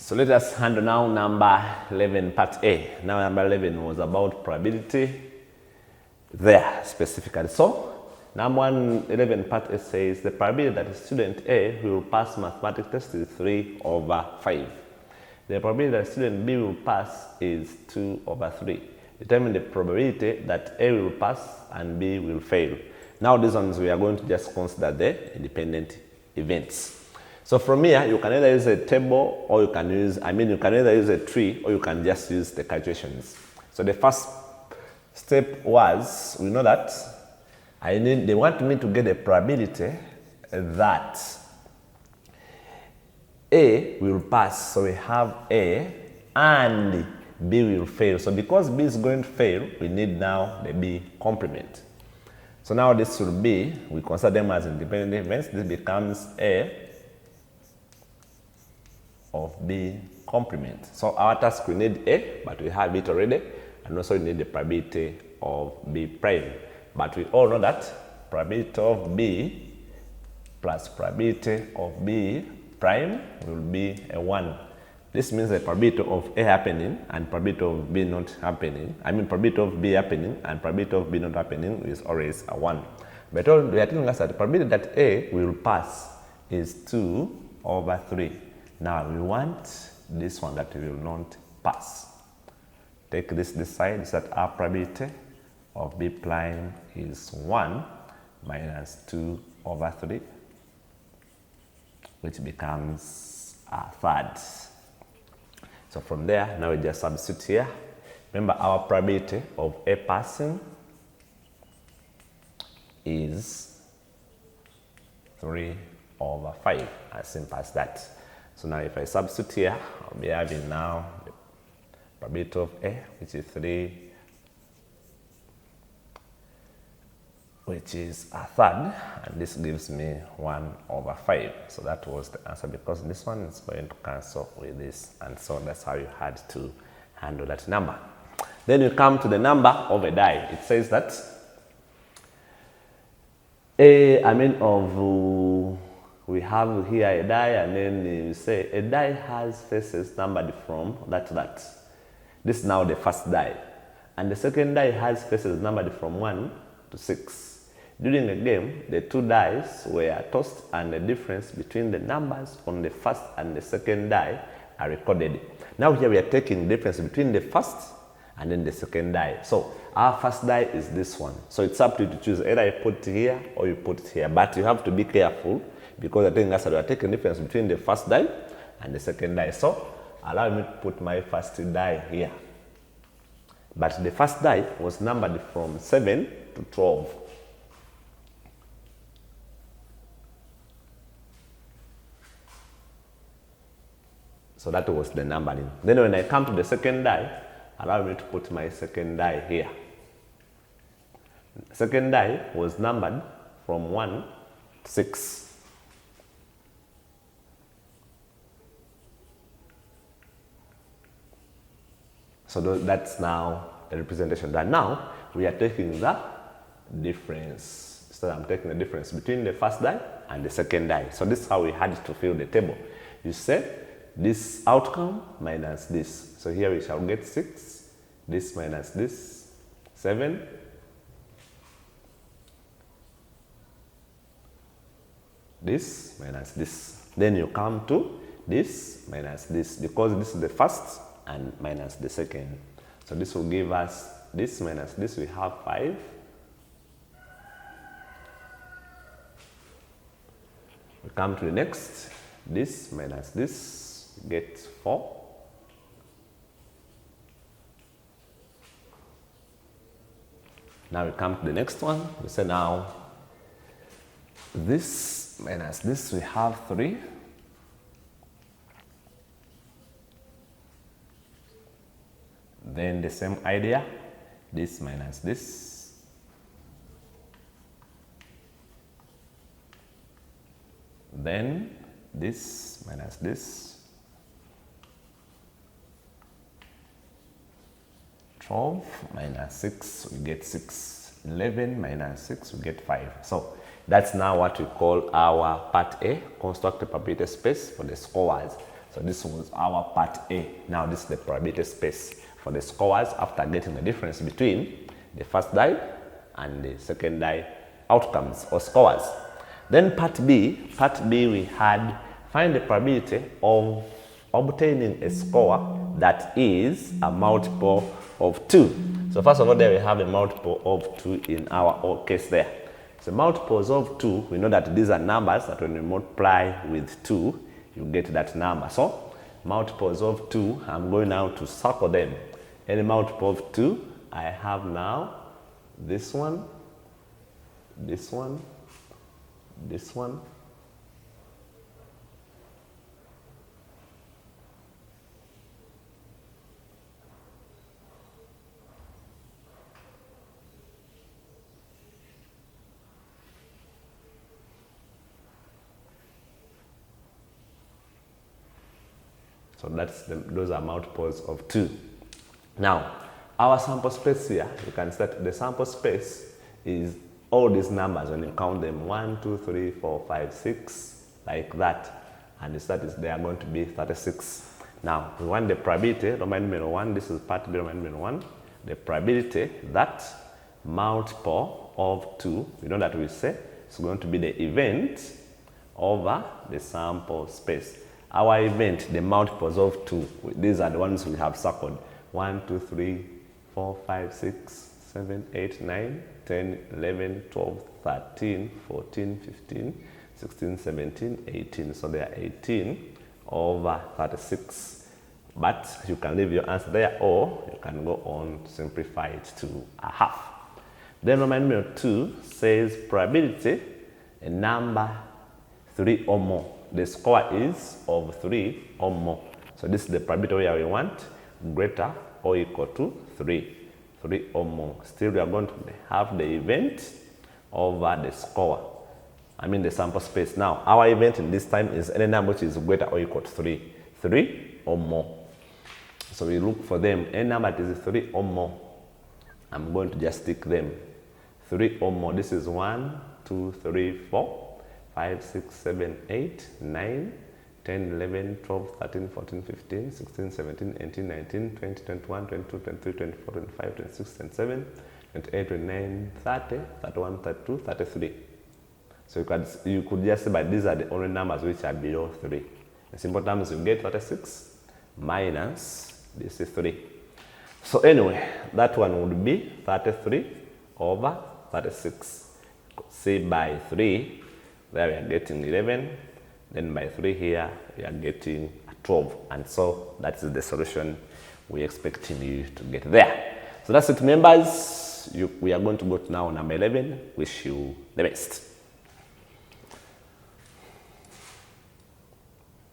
So let us handle now number 11, part A. Now number 11 was about probability there specifically. So number 11, part A says the probability that student A will pass mathematics test is 3/5. The probability that student B will pass is 2/3. Determine the probability that A will pass and B will fail. Now these ones we are going to just consider the independent events. So from here, you can either use a table or you can use, you can either use a tree or you can just use the calculations. So the first step was, we know that they want me to get a probability that A will pass. So we have A and B will fail. So because B is going to fail, we need now the B complement. So now this will be, we consider them as independent events. This becomes A of B complement. So our task, we need A, but we have it already, and also we need the probability of B prime. But we all know that probability of B plus probability of B prime will be a 1. This means the probability of A happening and probability of B not happening. Probability of B happening and probability of B not happening is always a 1. But they are telling us that the probability that A will pass is 2/3. Now we want this one that will not pass. Take this side, is that our probability of B prime is 1 minus 2/3, which becomes a third. So from there, now we just substitute here. Remember our probability of A passing is 3/5, as simple as that. So now if I substitute here, I'll be having now the probability of A, which is 3, which is a third, and this gives me 1/5. So that was the answer, because this one is going to cancel with this, and so that's how you had to handle that number. Then you come to the number of a die. It says that we have here a die, and then you say a die has faces numbered from that. This is now the first die. And the second die has faces numbered from 1 to 6. During a game, the two dice were tossed and the difference between the numbers on the first and the second die are recorded. Now here we are taking the difference between the first and then the second die. So our first die is this one. So it's up to you to choose, either you put it here or you put it here. But you have to be careful, because I think that's how we are taking the difference between the first die and the second die. So allow me to put my first die here. But the first die was numbered from 7 to 12. So that was the numbering. Then when I come to the second die, allow me to put my second die here. The second die was numbered from 1 to 6. So that's now the representation. That now we are taking the difference. So I'm taking the difference between the first die and the second die. So this is how we had to fill the table. You said this outcome minus this. So here we shall get 6. This minus this, 7. This minus this. Then you come to this minus this, because this is the first and minus the second. So this will give us this minus this, we have 5. We come to the next, this minus this, we get 4. Now we come to the next one, we say now this minus this, we have 3. Then the same idea, this minus this. Then this minus this. 12 minus 6, we get 6. 11 minus 6, we get 5. So that's now what we call our part A, construct a probability space for the scorers. So So this was our part A. Now this is the probability space for the scorers after getting the difference between the first die and the second die outcomes or scores. Then part B we had find the probability of obtaining a score that is a multiple of 2. So first of all, there we have a multiple of 2 in our case there. So multiples of 2, we know that these are numbers that when you multiply with 2, you get that number. So multiples of 2, I'm going now to circle them. Any multiple of 2, I have now this one, this one, this one, so those are multiples of 2. Now, our sample space here, you can set the sample space is all these numbers when you count them 1, 2, 3, 4, 5, 6, like that. And they are going to be 36. Now, we want the probability, Roman numeral 1, this is part B, Roman numeral 1, the probability that multiple of 2, you know that we say, it's going to be the event over the sample space. Our event, the multiples of 2, these are the ones we have circled. 1, 2, 3, 4, 5, 6, 7, 8, 9, 10, 11, 12, 13, 14, 15, 16, 17, 18. So they are 18 over 36. But you can leave your answer there, or you can go on to simplify it to a half. Then Roman numeral 2 says probability, a number 3 or more. The score is of 3 or more. So this is the probability where we want greater or equal to 3 or more. Still, we are going to have the event over the score. I mean the sample space. Now, our event in this time is any number which is greater or equal to 3 or more. So we look for them. Any number that is 3 or more, I'm going to just stick them. 3 or more. This is 1, 2, 3, 4. 5, 6, 7, 8, 9, 10, 11, 12, 13, 14, 15, 16, 17, 18, 19, 20, 21, 22, 23, 24, 25, 26, 27, 28, 29, 30, 31, 32, 33. So you could just say, but these are the only numbers which are below 3. In simple terms, you get 36 minus this is 3. So anyway, that one would be 33 over 36. Say by 3, there we are getting 11, then by 3 here we are getting 12, and so that is the solution we're expecting you to get there. So that's it, members. We are going to go to now number 11. Wish you the best.